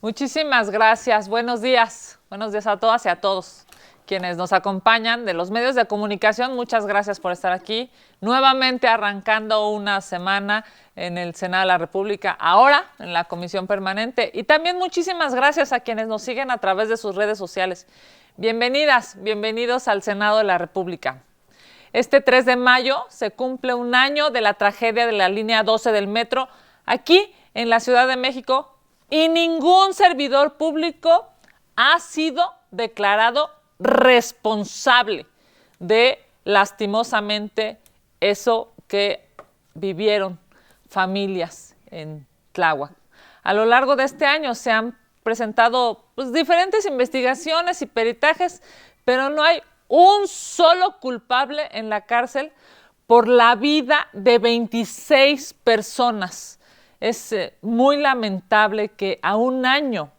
Muchísimas gracias. Buenos días. Buenos días a todas y a todos quienes nos acompañan de los medios de comunicación. Muchas gracias por estar aquí. Nuevamente arrancando una semana en el Senado de la República, ahora en la Comisión Permanente. Y también muchísimas gracias a quienes nos siguen a través de sus redes sociales. Bienvenidas, bienvenidos al Senado de la República. Este 3 de mayo se cumple un año de la tragedia de la línea 12 del metro aquí en la Ciudad de México y ningún servidor público ha sido declarado responsable de, lastimosamente, eso que vivieron familias en Tláhuac. A lo largo de este año se han presentado diferentes investigaciones y peritajes, pero no hay un solo culpable en la cárcel por la vida de 26 personas. Es muy lamentable que a un año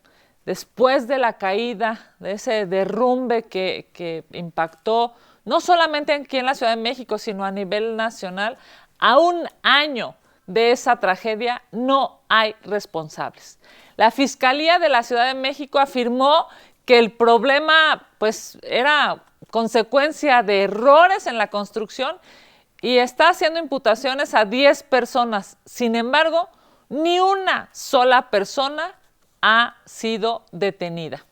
después de la caída, de ese derrumbe que impactó no solamente aquí en la Ciudad de México, sino a nivel nacional, a un año de esa tragedia no hay responsables. La Fiscalía de la Ciudad de México afirmó que el problema era consecuencia de errores en la construcción y está haciendo imputaciones a 10 personas. Sin embargo, ni una sola persona ha sido detenida.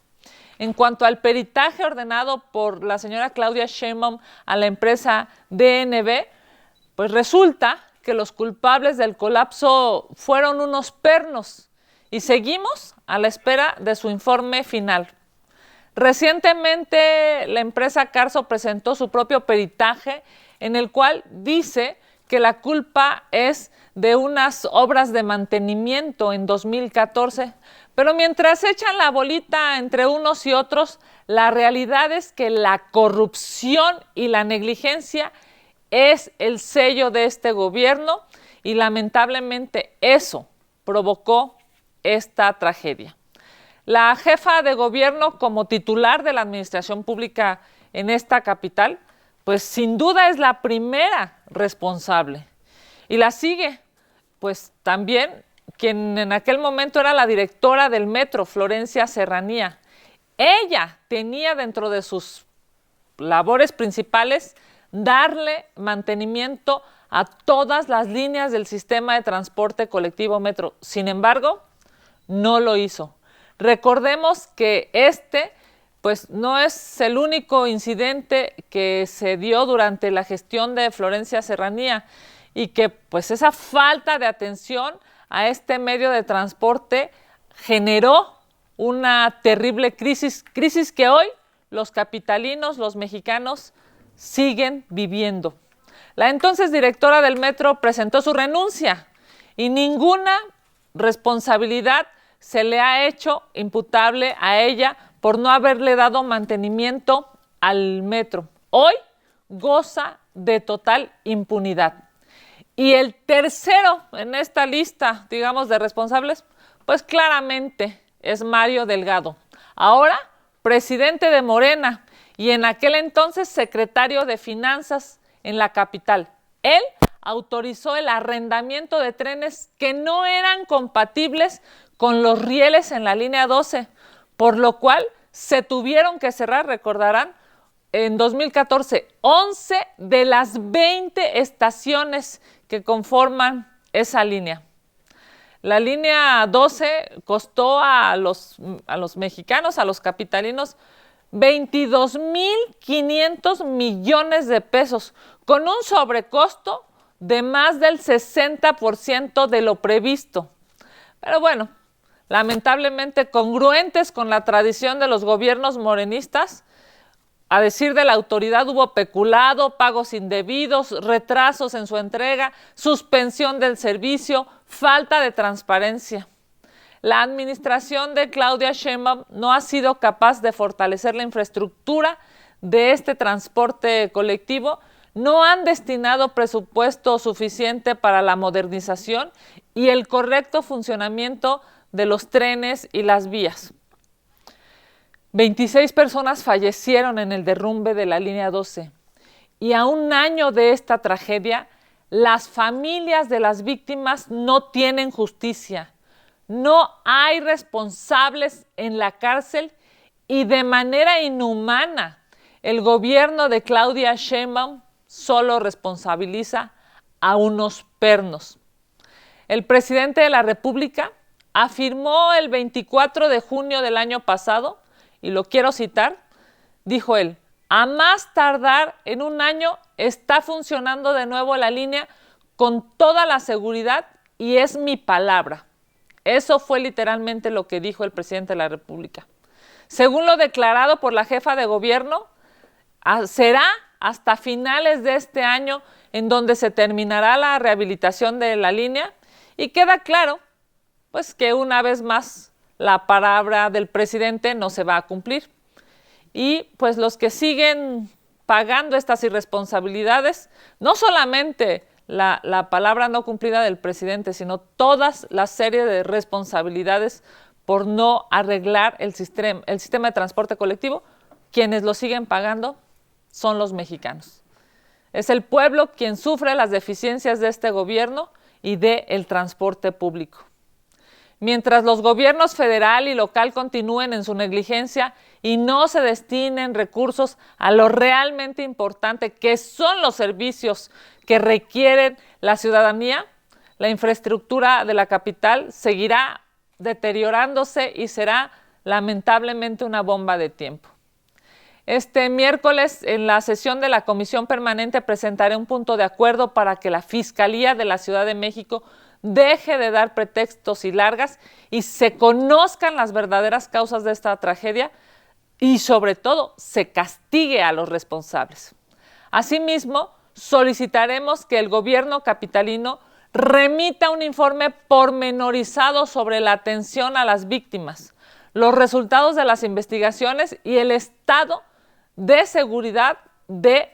En cuanto al peritaje ordenado por la señora Claudia Sheinbaum a la empresa DNB, pues resulta que los culpables del colapso fueron unos pernos y seguimos a la espera de su informe final. Recientemente la empresa Carso presentó su propio peritaje en el cual dice que la culpa es de unas obras de mantenimiento en 2014, pero mientras echan la bolita entre unos y otros, la realidad es que la corrupción y la negligencia es el sello de este gobierno y lamentablemente eso provocó esta tragedia. La jefa de gobierno como titular de la administración pública en esta capital, pues sin duda es la primera responsable. Y la sigue, pues también quien en aquel momento era la directora del metro, Florencia Serranía. Ella tenía dentro de sus labores principales darle mantenimiento a todas las líneas del sistema de transporte colectivo metro. Sin embargo, no lo hizo. Recordemos que no es el único incidente que se dio durante la gestión de Florencia Serranía y que esa falta de atención a este medio de transporte generó una terrible crisis que hoy los capitalinos, los mexicanos, siguen viviendo. La entonces directora del metro presentó su renuncia y ninguna responsabilidad se le ha hecho imputable a ella por no haberle dado mantenimiento al metro. Hoy goza de total impunidad. Y el tercero en esta lista, digamos, de responsables, pues claramente es Mario Delgado, ahora presidente de Morena y en aquel entonces secretario de Finanzas en la capital. Él autorizó el arrendamiento de trenes que no eran compatibles con los rieles en la línea 12, por lo cual se tuvieron que cerrar, recordarán, en 2014, 11 de las 20 estaciones que conforman esa línea. La línea 12 costó a los mexicanos, a los capitalinos, 22,500 millones de pesos, con un sobrecosto de más del 60% de lo previsto. Pero bueno, lamentablemente congruentes con la tradición de los gobiernos morenistas, a decir de la autoridad hubo peculado, pagos indebidos, retrasos en su entrega, suspensión del servicio, falta de transparencia. La administración de Claudia Sheinbaum no ha sido capaz de fortalecer la infraestructura de este transporte colectivo, no han destinado presupuesto suficiente para la modernización y el correcto funcionamiento de los trenes y las vías. 26 personas fallecieron en el derrumbe de la línea 12 y a un año de esta tragedia, las familias de las víctimas no tienen justicia. No hay responsables en la cárcel y de manera inhumana el gobierno de Claudia Sheinbaum solo responsabiliza a unos pernos. El presidente de la República afirmó el 24 de junio del año pasado, y lo quiero citar, dijo él: a más tardar en un año está funcionando de nuevo la línea con toda la seguridad y es mi palabra. Eso fue literalmente lo que dijo el presidente de la República. Según lo declarado por la jefa de gobierno, será hasta finales de este año en donde se terminará la rehabilitación de la línea, y queda claro pues que una vez más la palabra del presidente no se va a cumplir. Y pues los que siguen pagando estas irresponsabilidades, no solamente la palabra no cumplida del presidente, sino todas las series de responsabilidades por no arreglar el sistema de transporte colectivo, quienes lo siguen pagando son los mexicanos. Es el pueblo quien sufre las deficiencias de este gobierno y del transporte público. Mientras los gobiernos federal y local continúen en su negligencia y no se destinen recursos a lo realmente importante, que son los servicios que requieren la ciudadanía, la infraestructura de la capital seguirá deteriorándose y será lamentablemente una bomba de tiempo. Este miércoles, en la sesión de la Comisión Permanente, presentaré un punto de acuerdo para que la Fiscalía de la Ciudad de México deje de dar pretextos y largas y se conozcan las verdaderas causas de esta tragedia y, sobre todo, se castigue a los responsables. Asimismo, solicitaremos que el gobierno capitalino remita un informe pormenorizado sobre la atención a las víctimas, los resultados de las investigaciones y el estado de seguridad de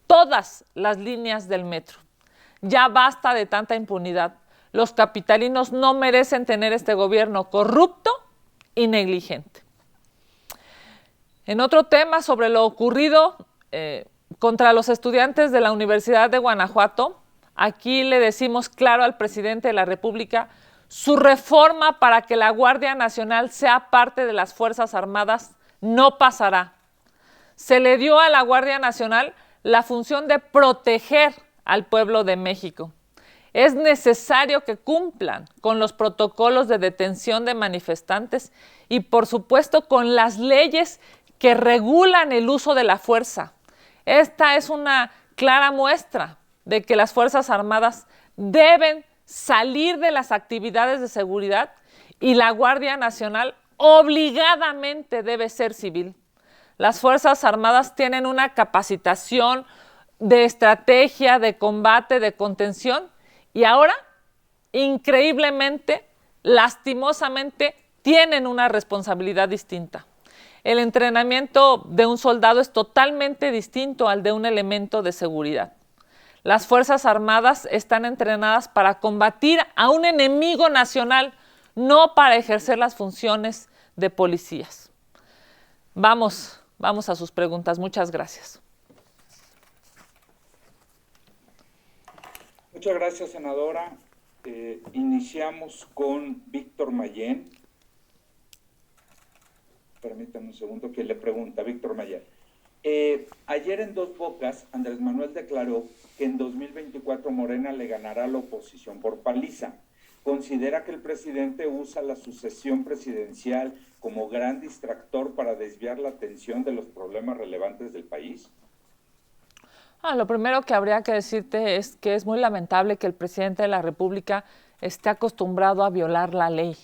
todas las líneas del metro. Ya basta de tanta impunidad. Los capitalinos no merecen tener este gobierno corrupto y negligente. En otro tema sobre lo ocurrido contra los estudiantes de la Universidad de Guanajuato, aquí le decimos claro al presidente de la República: su reforma para que la Guardia Nacional sea parte de las Fuerzas Armadas no pasará. Se le dio a la Guardia Nacional la función de proteger al pueblo de México. Es necesario que cumplan con los protocolos de detención de manifestantes y, por supuesto, con las leyes que regulan el uso de la fuerza. Esta es una clara muestra de que las Fuerzas Armadas deben salir de las actividades de seguridad y la Guardia Nacional obligadamente debe ser civil. Las Fuerzas Armadas tienen una capacitación de estrategia, de combate, de contención, y ahora, increíblemente, lastimosamente, tienen una responsabilidad distinta. El entrenamiento de un soldado es totalmente distinto al de un elemento de seguridad. Las Fuerzas Armadas están entrenadas para combatir a un enemigo nacional, no para ejercer las funciones de policías. Vamos a sus preguntas. Muchas gracias. Muchas gracias, senadora. Iniciamos con Víctor Mayén. Permítame un segundo que le pregunta, Víctor Mayén. Ayer en Dos Bocas, Andrés Manuel declaró que en 2024 Morena le ganará a la oposición por paliza. ¿Considera que el presidente usa la sucesión presidencial como gran distractor para desviar la atención de los problemas relevantes del país? Lo primero que habría que decirte es que es muy lamentable que el presidente de la República esté acostumbrado a violar la ley.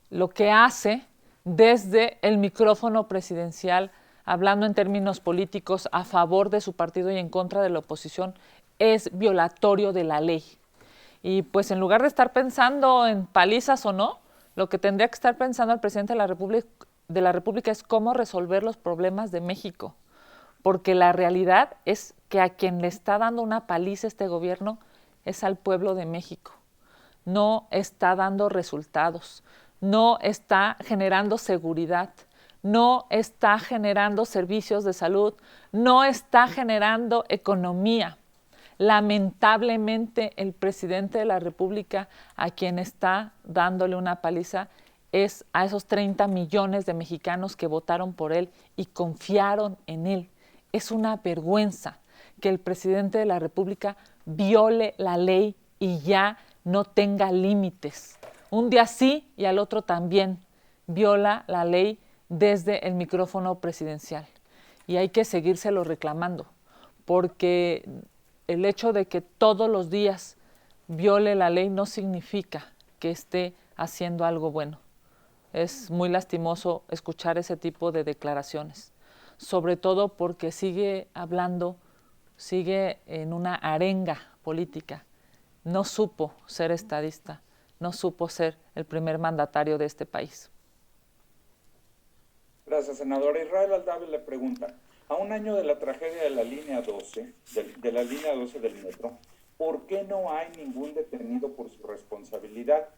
Lo que hace desde el micrófono presidencial, hablando en términos políticos a favor de su partido y en contra de la oposición, es violatorio de la ley. Y pues en lugar de estar pensando en palizas o no, lo que tendría que estar pensando el presidente de la República es cómo resolver los problemas de México. Porque la realidad es que a quien le está dando una paliza este gobierno es al pueblo de México. No está dando resultados, no está generando seguridad, no está generando servicios de salud, no está generando economía. Lamentablemente, el presidente de la República, a quien está dándole una paliza, es a esos 30 millones de mexicanos que votaron por él y confiaron en él. Es una vergüenza que el presidente de la República viole la ley y ya no tenga límites. Un día sí y al otro también viola la ley desde el micrófono presidencial. Y hay que seguírselo reclamando, porque el hecho de que todos los días viole la ley no significa que esté haciendo algo bueno. Es muy lastimoso escuchar ese tipo de declaraciones, sobre todo porque sigue hablando, sigue en una arenga política. No supo ser estadista, no supo ser el primer mandatario de este país. Gracias, senadora. Israel Aldave le pregunta, a un año de la tragedia de la línea 12, de la línea 12 del metro, ¿por qué no hay ningún detenido por su responsabilidad?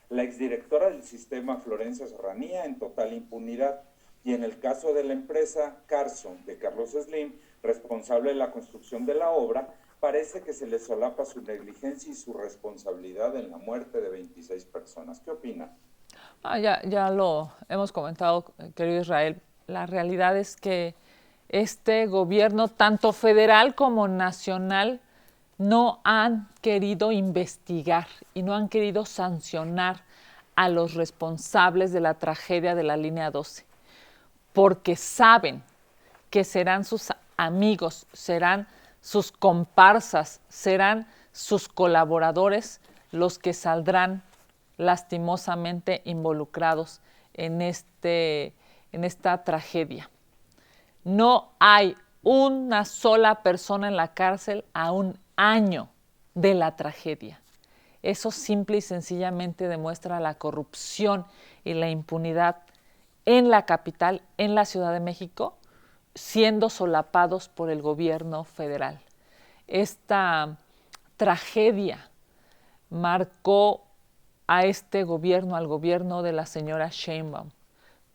La exdirectora del sistema, Florencia Serranía, en total impunidad. Y en el caso de la empresa Carson, de Carlos Slim, responsable de la construcción de la obra, parece que se le solapa su negligencia y su responsabilidad en la muerte de 26 personas. ¿Qué opina? Ya lo hemos comentado, querido Israel. La realidad es que este gobierno, tanto federal como nacional, no han querido investigar y no han querido sancionar a los responsables de la tragedia de la línea 12, porque saben que serán sus amigos, serán sus comparsas, serán sus colaboradores los que saldrán lastimosamente involucrados en esta tragedia. No hay una sola persona en la cárcel a un año de la tragedia. Eso simple y sencillamente demuestra la corrupción y la impunidad en la capital, en la Ciudad de México, siendo solapados por el gobierno federal. Esta tragedia marcó a este gobierno, al gobierno de la señora Sheinbaum,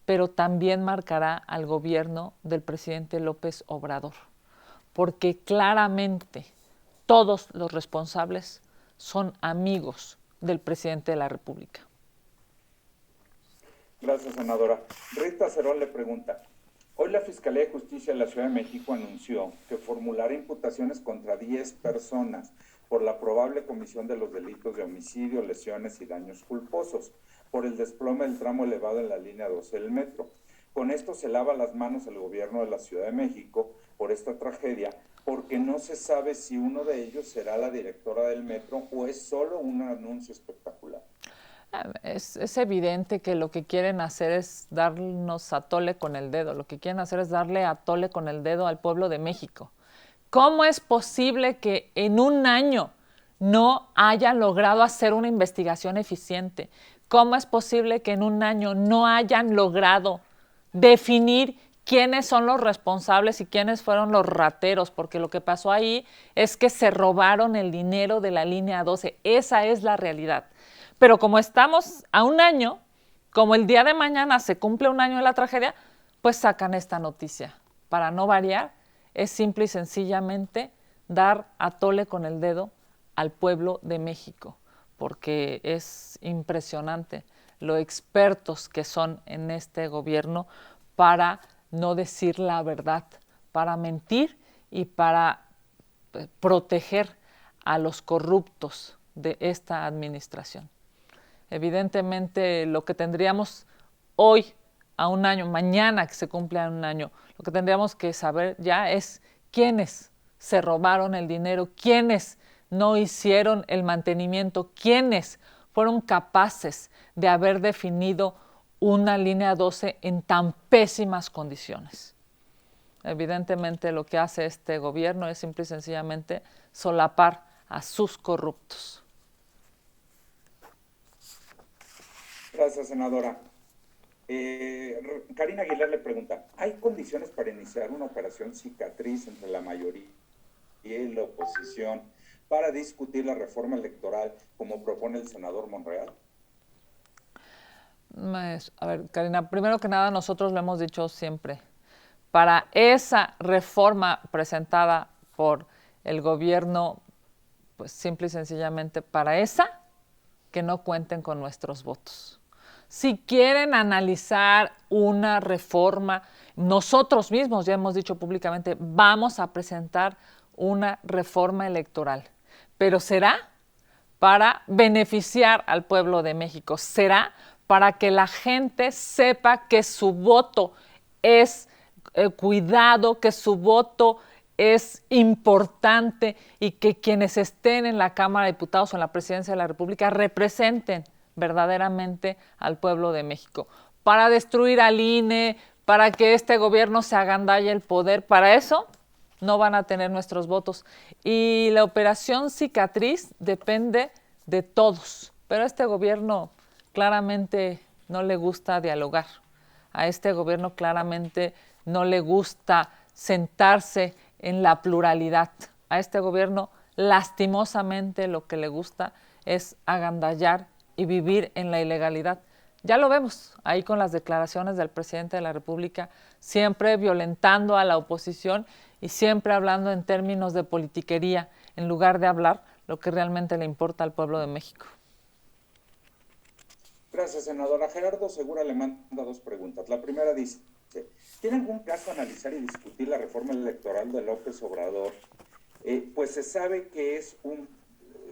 pero también marcará al gobierno del presidente López Obrador, porque claramente todos los responsables son amigos del presidente de la República. Gracias, senadora. Rita Cerón le pregunta, hoy la Fiscalía de Justicia de la Ciudad de México anunció que formulará imputaciones contra 10 personas por la probable comisión de los delitos de homicidio, lesiones y daños culposos por el desplome del tramo elevado en la línea 12 del metro. Con esto se lava las manos el gobierno de la Ciudad de México por esta tragedia, porque no se sabe si uno de ellos será la directora del metro o es solo un anuncio espectacular. Es evidente que lo que quieren hacer es darnos a tole con el dedo, lo que quieren hacer es darle a tole con el dedo al pueblo de México. ¿Cómo es posible que en un año no hayan logrado hacer una investigación eficiente? ¿Cómo es posible que en un año no hayan logrado definir quiénes son los responsables y quiénes fueron los rateros? Porque lo que pasó ahí es que se robaron el dinero de la línea 12. Esa es la realidad. Pero como estamos a un año, como el día de mañana se cumple un año de la tragedia, pues sacan esta noticia. Para no variar, es simple y sencillamente dar a tole con el dedo al pueblo de México, porque es impresionante lo expertos que son en este gobierno para no decir la verdad, para mentir y para proteger a los corruptos de esta administración. Evidentemente, lo que tendríamos hoy a un año, mañana que se cumpla un año, lo que tendríamos que saber ya es quiénes se robaron el dinero, quiénes no hicieron el mantenimiento, quiénes fueron capaces de haber definido una línea 12 en tan pésimas condiciones. Evidentemente lo que hace este gobierno es simple y sencillamente solapar a sus corruptos. Gracias, senadora. Karina Aguilar le pregunta, ¿hay condiciones para iniciar una operación cicatriz entre la mayoría y la oposición para discutir la reforma electoral como propone el senador Monreal? A ver, Karina, primero que nada nosotros lo hemos dicho siempre, para esa reforma presentada por el gobierno pues simple y sencillamente para esa, que no cuenten con nuestros votos. Si quieren analizar una reforma, nosotros mismos ya hemos dicho públicamente, vamos a presentar una reforma electoral, pero será para beneficiar al pueblo de México, será para que la gente sepa que su voto es cuidado, que su voto es importante y que quienes estén en la Cámara de Diputados o en la Presidencia de la República representen verdaderamente al pueblo de México. Para destruir al INE, para que este gobierno se agandalle el poder, para eso no van a tener nuestros votos. Y la operación cicatriz depende de todos, pero a este gobierno claramente no le gusta dialogar. A este gobierno claramente no le gusta sentarse en la pluralidad. A este gobierno, lastimosamente, lo que le gusta es agandallar y vivir en la ilegalidad. Ya lo vemos ahí con las declaraciones del presidente de la República, siempre violentando a la oposición y siempre hablando en términos de politiquería, en lugar de hablar lo que realmente le importa al pueblo de México. Gracias, senadora. Gerardo Segura le manda dos preguntas. La primera dice, ¿tiene algún caso analizar y discutir la reforma electoral de López Obrador? Pues se sabe que es un,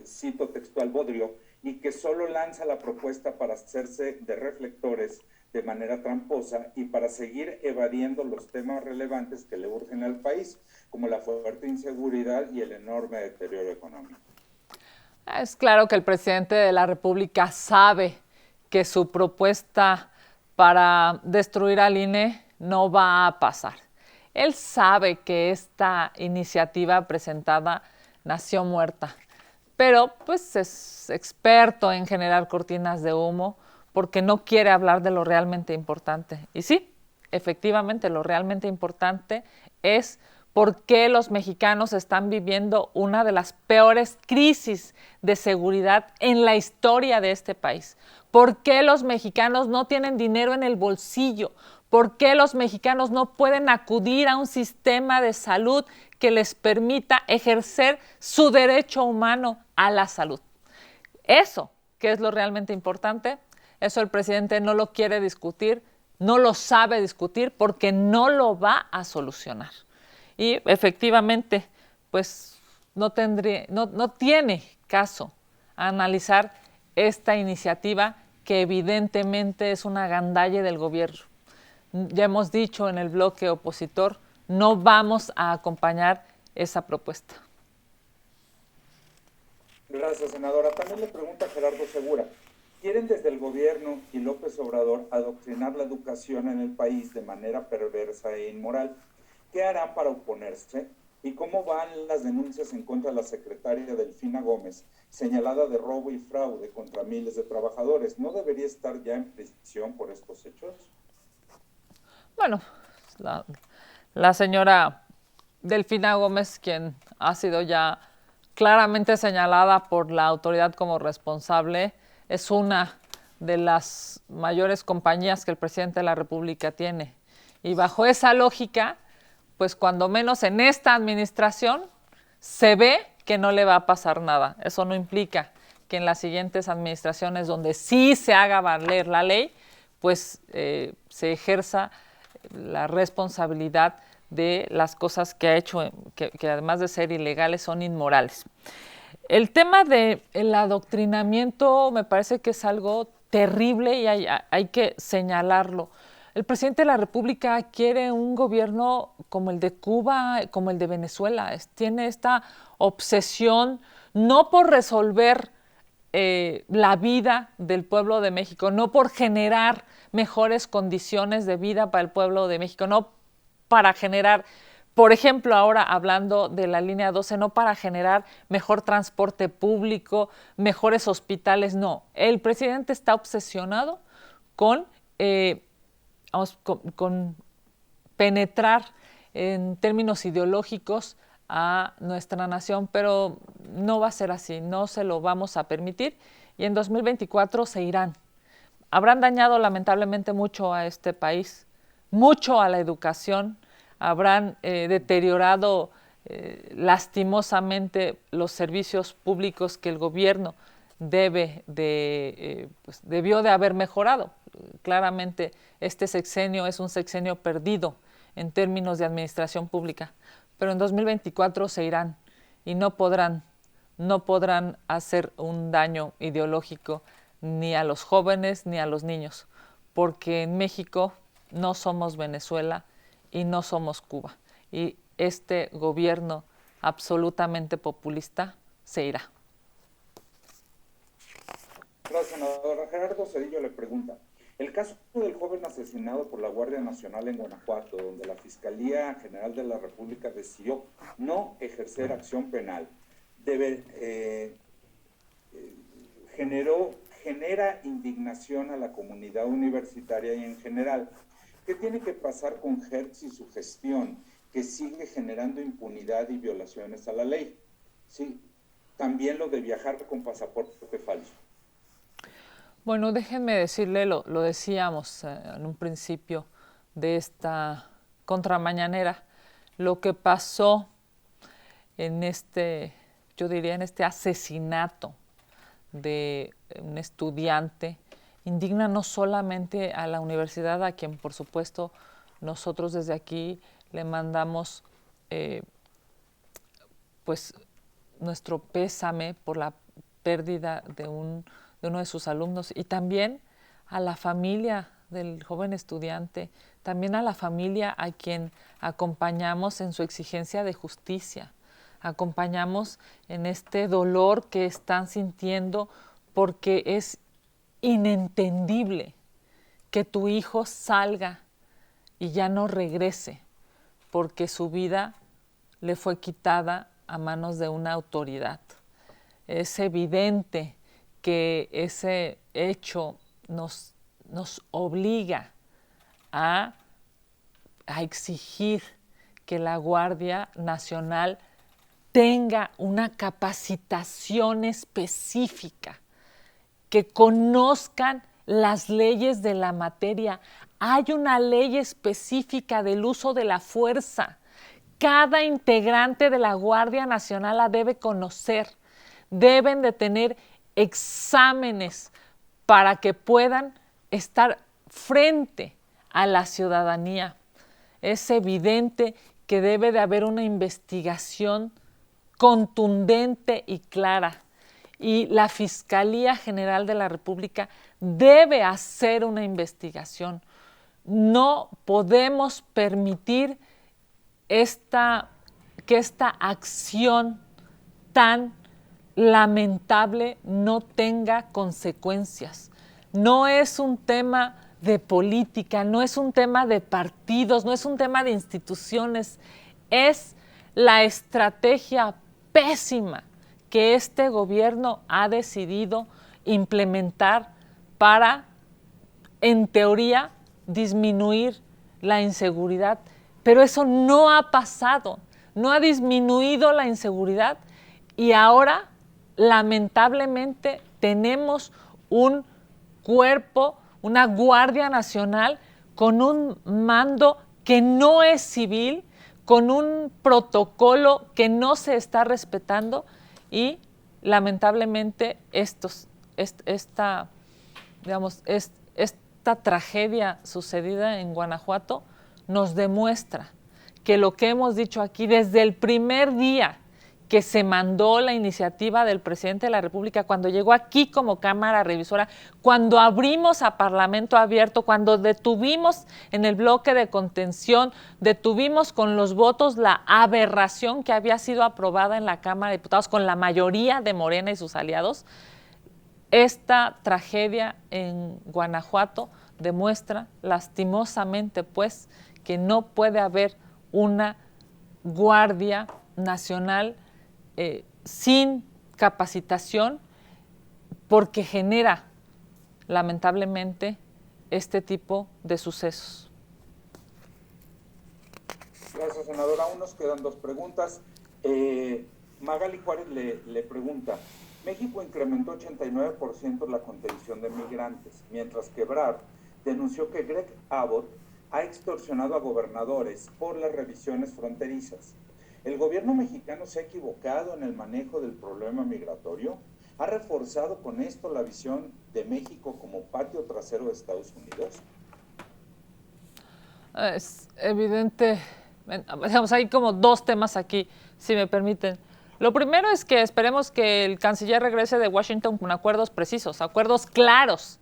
cito textual, bodrio, y que solo lanza la propuesta para hacerse de reflectores de manera tramposa y para seguir evadiendo los temas relevantes que le urgen al país, como la fuerte inseguridad y el enorme deterioro económico. Es claro que el presidente de la República sabe que su propuesta para destruir al INE no va a pasar. Él sabe que esta iniciativa presentada nació muerta, pero pues es experto en generar cortinas de humo porque no quiere hablar de lo realmente importante. Y sí, efectivamente, lo realmente importante es por qué los mexicanos están viviendo una de las peores crisis de seguridad en la historia de este país. ¿Por qué los mexicanos no tienen dinero en el bolsillo? ¿Por qué los mexicanos no pueden acudir a un sistema de salud que les permita ejercer su derecho humano a la salud? Eso, que es lo realmente importante, eso el presidente no lo quiere discutir, no lo sabe discutir porque no lo va a solucionar. Y efectivamente, pues no tiene caso analizar esta iniciativa que evidentemente es una agandalle del gobierno. Ya hemos dicho en el bloque opositor, no vamos a acompañar esa propuesta. Gracias, senadora. También le pregunta Gerardo Segura, ¿quieren desde el gobierno y López Obrador adoctrinar la educación en el país de manera perversa e inmoral? ¿Qué harán para oponerse? ¿Y cómo van las denuncias en contra de la secretaria Delfina Gómez, señalada de robo y fraude contra miles de trabajadores? ¿No debería estar ya en prisión por estos hechos? Bueno, la señora Delfina Gómez, quien ha sido ya claramente señalada por la autoridad como responsable, es una de las mayores compañías que el presidente de la República tiene. Y bajo esa lógica, pues cuando menos en esta administración se ve que no le va a pasar nada. Eso no implica que en las siguientes administraciones donde sí se haga valer la ley, pues se ejerza la responsabilidad de las cosas que ha hecho, que además de ser ilegales son inmorales. El tema del adoctrinamiento me parece que es algo terrible y hay que señalarlo. El presidente de la República quiere un gobierno como el de Cuba, como el de Venezuela. Tiene esta obsesión no por resolver la vida del pueblo de México, no por generar mejores condiciones de vida para el pueblo de México, no para generar, por ejemplo, ahora hablando de la línea 12, no para generar mejor transporte público, mejores hospitales, no. El presidente está obsesionado con penetrar en términos ideológicos a nuestra nación, pero no va a ser así, no se lo vamos a permitir y en 2024 se irán. Habrán dañado lamentablemente mucho a este país, mucho a la educación, habrán deteriorado lastimosamente los servicios públicos que el gobierno debió de haber mejorado. Claramente este sexenio es un sexenio perdido en términos de administración pública, pero en 2024 se irán y no podrán hacer un daño ideológico ni a los jóvenes ni a los niños, porque en México no somos Venezuela y no somos Cuba. Y este gobierno absolutamente populista se irá. Gracias, senadora. Gerardo Zedillo le pregunta, el caso del joven asesinado por la Guardia Nacional en Guanajuato, donde la Fiscalía General de la República decidió no ejercer acción penal, genera indignación a la comunidad universitaria y en general. ¿Qué tiene que pasar con Hertz y su gestión, que sigue generando impunidad y violaciones a la ley? Sí, también lo de viajar con pasaporte falso. Bueno, déjenme decirle, lo decíamos en un principio de esta contramañanera, lo que pasó en yo diría en este asesinato de un estudiante, indigna no solamente a la universidad, a quien por supuesto nosotros desde aquí le mandamos pues nuestro pésame por la pérdida de uno de sus alumnos, y también a la familia del joven estudiante, también a la familia a quien acompañamos en su exigencia de justicia, acompañamos en este dolor que están sintiendo, porque es inentendible que tu hijo salga y ya no regrese, porque su vida le fue quitada a manos de una autoridad. Es evidente que ese hecho nos obliga a exigir que la Guardia Nacional tenga una capacitación específica, que conozcan las leyes de la materia. Hay una ley específica del uso de la fuerza. Cada integrante de la Guardia Nacional la debe conocer. Deben de tener exámenes para que puedan estar frente a la ciudadanía. Es evidente que debe de haber una investigación contundente y clara, y la Fiscalía General de la República debe hacer una investigación. No podemos permitir que esta acción tan lamentable no tenga consecuencias. No es un tema de política, no es un tema de partidos, no es un tema de instituciones, es la estrategia pésima que este gobierno ha decidido implementar para, en teoría, disminuir la inseguridad. Pero eso no ha pasado, no ha disminuido la inseguridad, y ahora lamentablemente tenemos un cuerpo, una Guardia Nacional con un mando que no es civil, con un protocolo que no se está respetando, y lamentablemente esta tragedia sucedida en Guanajuato nos demuestra que lo que hemos dicho aquí desde el primer día que se mandó la iniciativa del presidente de la República, cuando llegó aquí como Cámara Revisora, cuando abrimos a Parlamento Abierto, cuando detuvimos en el bloque de contención, detuvimos con los votos la aberración que había sido aprobada en la Cámara de Diputados con la mayoría de Morena y sus aliados. Esta tragedia en Guanajuato demuestra lastimosamente, pues, que no puede haber una Guardia Nacional sin capacitación, porque genera lamentablemente este tipo de sucesos. Gracias, senadora. Aún nos quedan dos preguntas. Magali Juárez le pregunta, México incrementó 89% la contención de migrantes, mientras que Ebrard denunció que Greg Abbott ha extorsionado a gobernadores por las revisiones fronterizas. ¿El gobierno mexicano se ha equivocado en el manejo del problema migratorio? ¿Ha reforzado con esto la visión de México como patio trasero de Estados Unidos? Es evidente, digamos, hay como dos temas aquí, si me permiten. Lo primero es que esperemos que el canciller regrese de Washington con acuerdos precisos, acuerdos claros,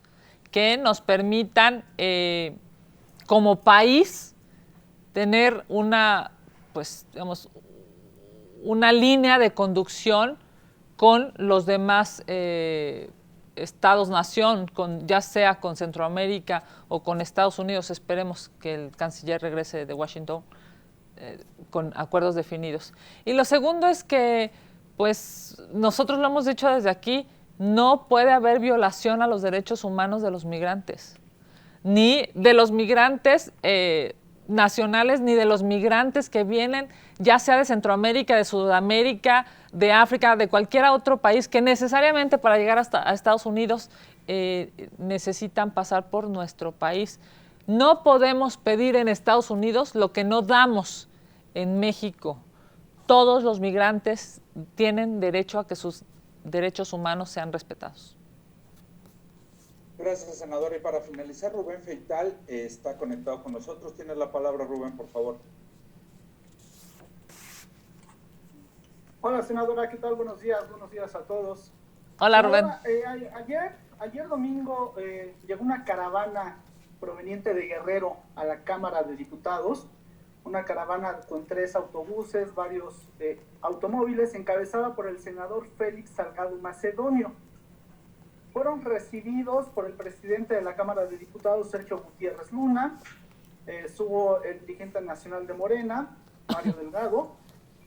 que nos permitan, como país, tener una, pues, digamos, una línea de conducción con los demás estados-nación, ya sea con Centroamérica o con Estados Unidos. Esperemos que el canciller regrese de Washington con acuerdos definidos. Y lo segundo es que, pues, nosotros lo hemos dicho desde aquí, no puede haber violación a los derechos humanos de los migrantes, ni de los migrantes nacionales, ni de los migrantes que vienen, ya sea de Centroamérica, de Sudamérica, de África, de cualquier otro país, que necesariamente para llegar a Estados Unidos necesitan pasar por nuestro país. No podemos pedir en Estados Unidos lo que no damos en México. Todos los migrantes tienen derecho a que sus derechos humanos sean respetados. Gracias, senadora. Y para finalizar, Rubén Feital está conectado con nosotros. Tienes la palabra, Rubén, por favor. Hola, senadora, ¿qué tal? Buenos días a todos. Hola, senadora, Rubén. Ayer domingo llegó una caravana proveniente de Guerrero a la Cámara de Diputados, una caravana con 3 autobuses, varios automóviles, encabezada por el senador Félix Salgado Macedonio. Fueron recibidos por el presidente de la Cámara de Diputados, Sergio Gutiérrez Luna, estuvo el dirigente nacional de Morena, Mario Delgado,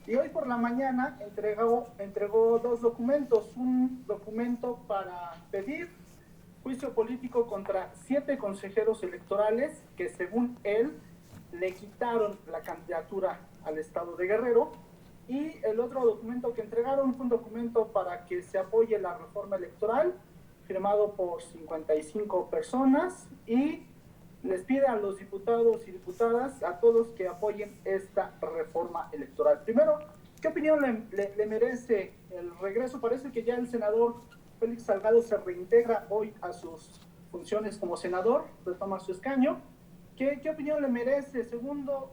y hoy por la mañana entregó 2 documentos, un documento para pedir juicio político contra 7 consejeros electorales que, según él, le quitaron la candidatura al estado de Guerrero, y el otro documento que entregaron fue un documento para que se apoye la reforma electoral, firmado por 55 personas, y les pide a los diputados y diputadas, a todos, que apoyen esta reforma electoral. Primero, ¿qué opinión le merece el regreso? Parece que ya el senador Félix Salgado se reintegra hoy a sus funciones como senador, retoma su escaño. ¿Qué opinión le merece? Segundo,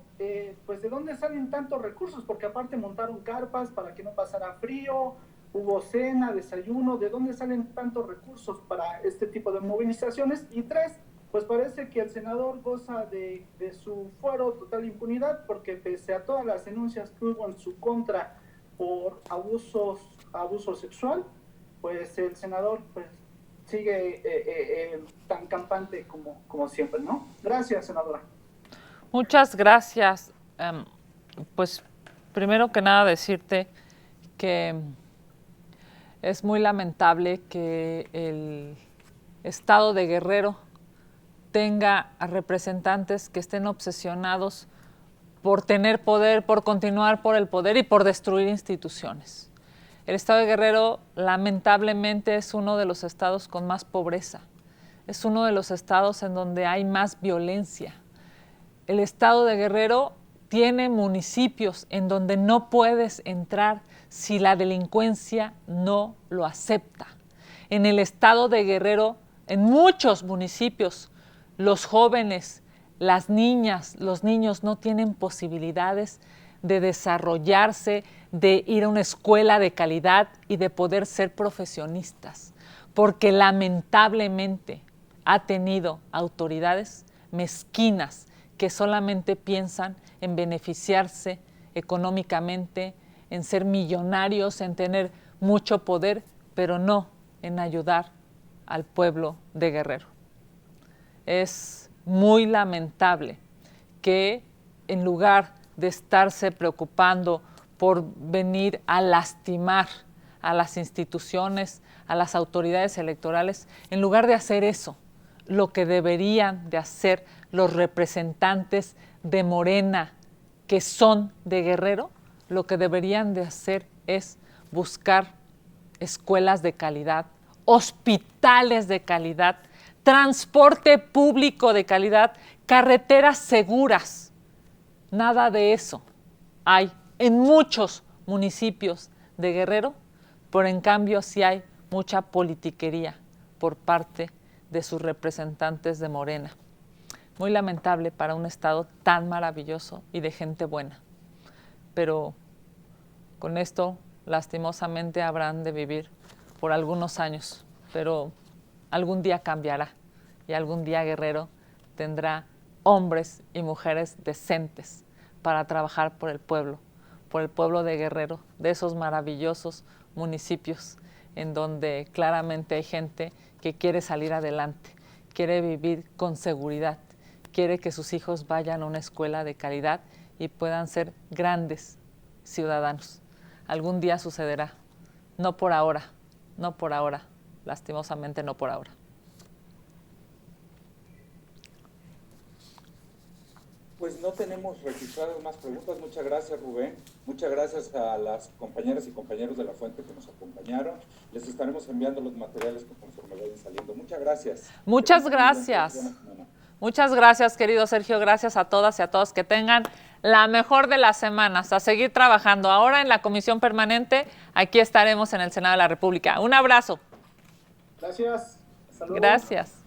pues ¿de dónde salen tantos recursos? Porque aparte montaron carpas para que no pasara frío, hubo cena, desayuno. ¿De dónde salen tantos recursos para este tipo de movilizaciones? Y 3, pues parece que el senador goza de su fuero, total impunidad, porque pese a todas las denuncias que hubo en su contra por abuso sexual, pues el senador pues sigue tan campante como siempre, ¿no? Gracias, senadora. Muchas gracias. Pues primero que nada decirte que es muy lamentable que el estado de Guerrero tenga a representantes que estén obsesionados por tener poder, por continuar por el poder y por destruir instituciones. El estado de Guerrero lamentablemente es uno de los estados con más pobreza, es uno de los estados en donde hay más violencia. El estado de Guerrero tiene municipios en donde no puedes entrar si la delincuencia no lo acepta. En el estado de Guerrero, en muchos municipios, los jóvenes, las niñas, los niños no tienen posibilidades de desarrollarse, de ir a una escuela de calidad y de poder ser profesionistas, porque lamentablemente ha tenido autoridades mezquinas que solamente piensan en beneficiarse económicamente, en ser millonarios, en tener mucho poder, pero no en ayudar al pueblo de Guerrero. Es muy lamentable que en lugar de estarse preocupando por venir a lastimar a las instituciones, a las autoridades electorales, en lugar de hacer eso, lo que deberían de hacer los representantes de Morena que son de Guerrero, lo que deberían de hacer es buscar escuelas de calidad, hospitales de calidad, transporte público de calidad, carreteras seguras. Nada de eso hay en muchos municipios de Guerrero, pero en cambio sí hay mucha politiquería por parte de sus representantes de Morena. Muy lamentable para un estado tan maravilloso y de gente buena. Pero con esto, lastimosamente, habrán de vivir por algunos años, pero algún día cambiará y algún día Guerrero tendrá hombres y mujeres decentes para trabajar por el pueblo de Guerrero, de esos maravillosos municipios en donde claramente hay gente que quiere salir adelante, quiere vivir con seguridad, quiere que sus hijos vayan a una escuela de calidad y puedan ser grandes ciudadanos. Algún día sucederá, no por ahora, lastimosamente no por ahora. Pues no tenemos registradas más preguntas. Muchas gracias, Rubén. Muchas gracias a las compañeras y compañeros de La Fuente que nos acompañaron. Les estaremos enviando los materiales que conforme vayan saliendo. Muchas gracias. Muchas gracias. Muchas gracias, querido Sergio. Gracias a todas y a todos. Que tengan la mejor de las semanas. A seguir trabajando. Ahora en la Comisión Permanente, aquí estaremos en el Senado de la República. Un abrazo. Gracias. Hasta luego. Gracias.